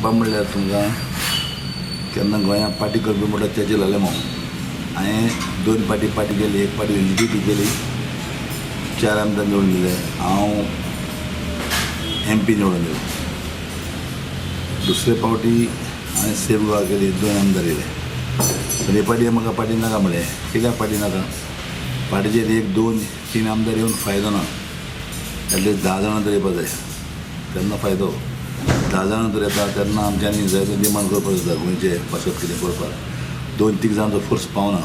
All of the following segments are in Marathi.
सांगपा म्हणल्यार तुमकां केन्ना गोंयांत पार्टी करपी म्हणटा तेजे लाले हांव हांवें 2 पार्टी केली, 1 पार्टी एलजीपी केली, 4 आमदार निवडून दिले, हांव MP निवडून दिलो. दुसरे फावटी हांवें सेफ गोवा केली, 2 आमदार येयले. पण हे पार्टी म्हाका पार्टी नाका म्हणलें. कित्याक पार्टी नाका? पार्टीचेर 1, 2, 3 आमदार येवन फायदो ना. एटलीस्ट 10 जाणां तर येवपा जाय, तेन्ना फायदो. 10 जाणां तर येता तेन्ना आमच्यांनी जाय तो डिमांड करपाक जाता गोंयचे पासत कितें करपाक. 2-3 जाणांचो फोर्स पावना.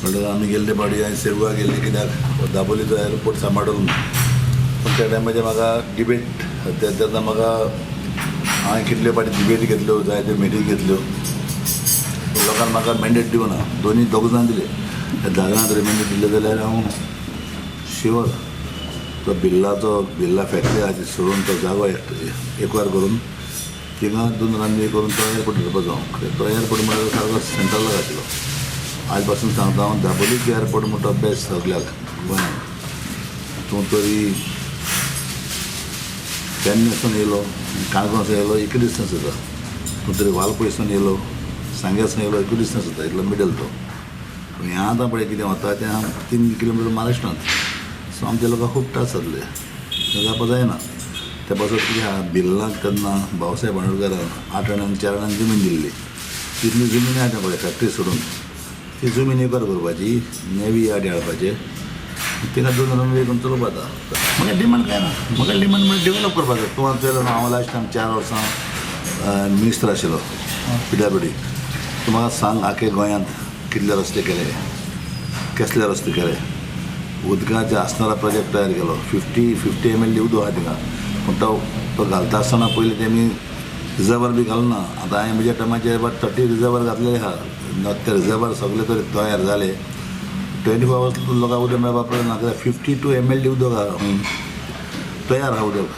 म्हणटकच आमी गेल्ले फावटी हांवें सेफ गोवा गेल्ली, कित्याक दाबोलीचो एअरपोर्ट सांबाळून. पूण त्या टायमाचेर म्हाका डिबेट तेन्ना म्हाका हांवें कितल्यो फावटी डिबेट घेतल्यो, जायत्यो मिटींग घेतल्यो. लोकांनी म्हाका मॅन्डेट दिवना. दोग जाण दिले. 10 जाणां जर मॅन्डेट दिले जाल्यार हांव शुअर तो बिर्ला फॅक्टरी आहा ती सोडून तो जागो एक्वायर करून थिंगा 2 रांदनी करून तो एअरपोर्ट करपाचो. तो एअरपोर्ट म्हळ्यार सारको सेंट्रलाक आशिल्लो. आज पासून सांगता हांव दाबोलीच एअरपोर्ट म्हणटा बेस्ट सगल्याक गोंयांत. तूं तरी पेडण्यासून येयलो, काणकोणसून येयलो, एक डिस्टन्स येता. तूं तरी वालपयसून येयलो, सांग्यासून येयलो, एक डिस्टन्स येता. इतलो मिडल तो. पूण हें आतां पळय कितें वता तें 3 किलोमिटर महाराष्ट्रांत. सो आमच्या लोकांक खूब त्रास जातले. तें जावपा जायना. त्या पासत कितें आहा, बिर्लाक तेन्ना भाऊसाहेब बांदोडकरान 8 जाणांक 4 जाणांक जमीन दिल्ली. तितली जमीन आहा पळय फॅक्टरी सोडून ती जमीन एक्वायर करपाची, नेवी यार्ड हाडपाचें, तिका 2 रनवे करून चलोवपा जाता. म्हाका डिमांड काय ना. म्हाका डिमांड म्हणजे डेवलप करपाक जाय. तूं आतां हांव लास्ट टायम 4 वर्सां मिनिस्टर आशिल्लो PWD. तूं म्हाका सांग आख्या गोंयांत कितले रस्ते केले, कसले रस्ते केले. उदकाचे आसनारा प्रोजेक्ट तयार केलो. 50 ml उदक आहा थिंगा. पूण तो घालता आसतना पयलीं तेमी रिजर्वर बी घालना. आतां हांवें म्हज्या टायमाचेर 30 रिजर्वर घातलेले आहा. ते रिजर्वर सगळे तरी तयार जाले. 24 hours लोकांक उदक मेळपा पडना. 52 ml उदक आहा, तयार आहा उदक.